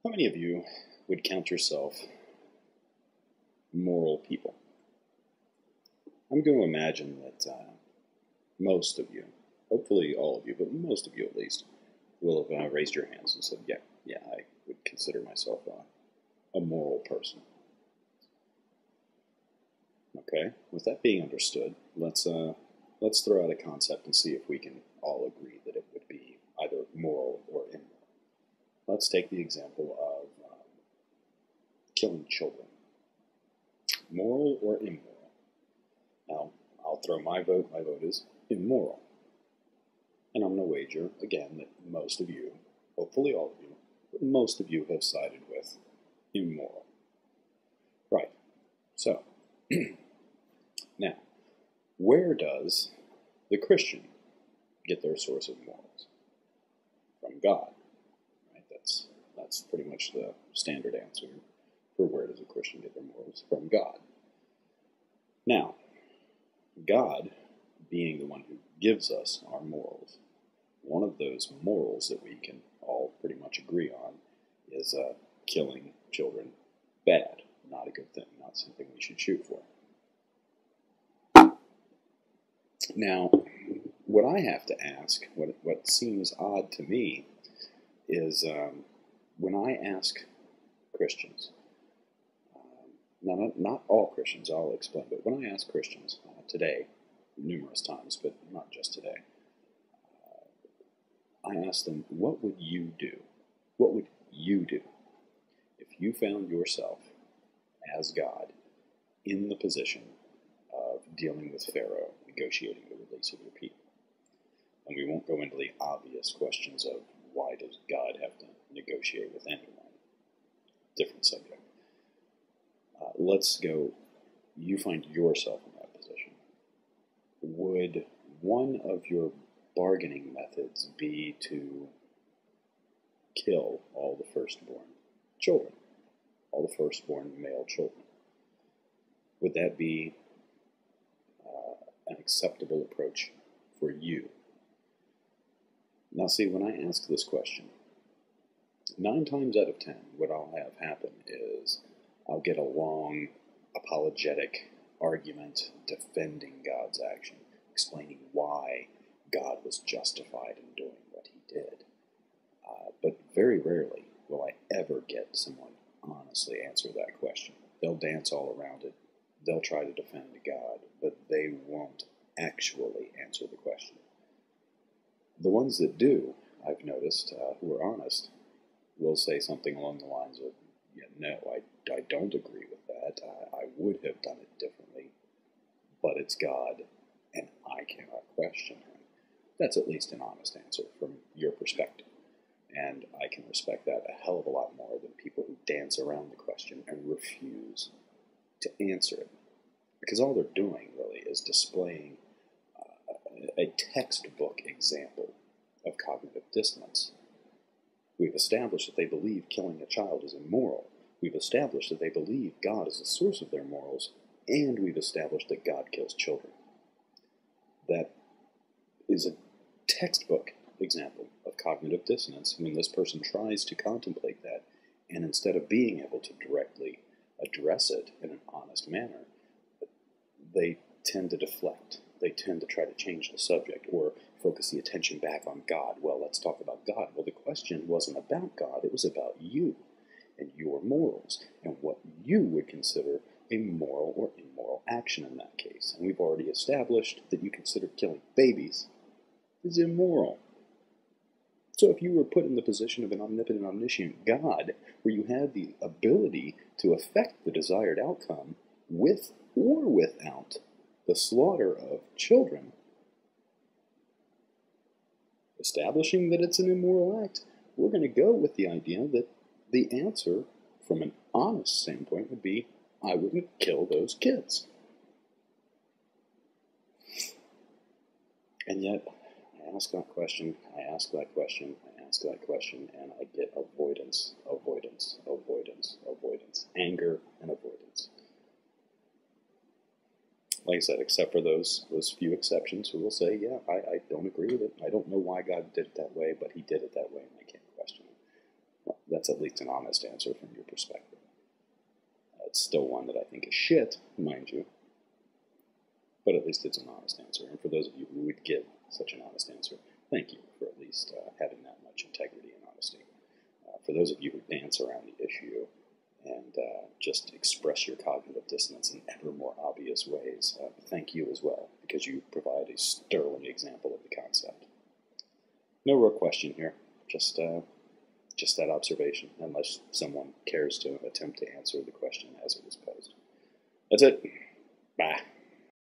How many of you would count yourself moral people? I'm going to imagine that most of you, hopefully all of you, but most of you at least, will have raised your hands and said, yeah, I would consider myself a moral person. Okay, with that being understood, let's throw out a concept and see if we can all agree that it would be either moral or immoral. Let's take the example of killing children. Moral or immoral? Now, I'll throw my vote. My vote is immoral. And I'm going to wager, again, that most of you, hopefully all of you, but most of you have sided with immoral. Right. So, now, where does the Christian get their source of morals? From God. Right? That's pretty much the standard answer for where does a Christian get their morals? From God. Now, God, being the one who gives us our morals, one of those morals that we can all pretty much agree on is killing children bad, not a good thing, not something we should shoot for. Now, what I have to ask, what seems odd to me, is when I ask Christians, now not all Christians, I'll explain, but when I ask Christians today, numerous times, but not just today, I ask them, what would you do? What would you do if you found yourself as God in the position of dealing with Pharaoh, negotiating the release of your people? And we won't go into the obvious questions of why does God have to negotiate with anyone? Different subject. Let's go, you find yourself in that position. Would one of your bargaining methods be to kill all the firstborn children, all the firstborn male children? Would that be an acceptable approach for you? Now see, when I ask this question, 9 times out of 10, what I'll have happen is I'll get a long apologetic argument defending God's action, explaining why God was justified in doing what he did. But very rarely will I ever get someone honestly answer that question. They'll dance all around it. They'll try to defend God, but they won't actually answer the question. The ones that do, I've noticed, who are honest, will say something along the lines of, yeah, no, I don't agree with that. I would have done it differently, but it's God, and I cannot question him. That's at least an honest answer from your perspective. And I can respect that a hell of a lot more than people who dance around the question and refuse to answer it. Because all they're doing, really, is displaying a textbook example of cognitive dissonance. We've established that they believe killing a child is immoral. We've established that they believe God is the source of their morals, and we've established that God kills children. That is a textbook example of cognitive dissonance when this person tries to contemplate that, and instead of being able to directly address it in an honest manner, they tend to deflect. They tend to try to change the subject or focus the attention back on God. Well, let's talk about God. Well, the question wasn't about God. It was about you and your morals and what you would consider a moral or immoral action in that case. And we've already established that you consider killing babies is immoral. So if you were put in the position of an omnipotent, omniscient God, where you had the ability to affect the desired outcome with or without the slaughter of children, establishing that it's an immoral act, we're going to go with the idea that the answer from an honest standpoint would be, I wouldn't kill those kids. And yet, I ask that question, I ask that question, I ask that question, and I get avoidance, avoidance, avoidance, avoidance, anger and avoidance. Like I said, except for those few exceptions who will say, yeah, I don't agree with it. I don't know why God did it that way, but he did it that way, and I can't question it. Well, that's That's at least an honest answer from your perspective. It's still one that I think is shit, mind you, but at least it's an honest answer. And for those of you who would give such an honest answer, thank you for at least having that much integrity and honesty. For those of you who dance around the issue and just express your cognitive dissonance in ever more obvious ways, thank you as well, because you provide a sterling example of the concept. No real question here, just that observation, unless someone cares to attempt to answer the question as it was posed. That's it. Bye.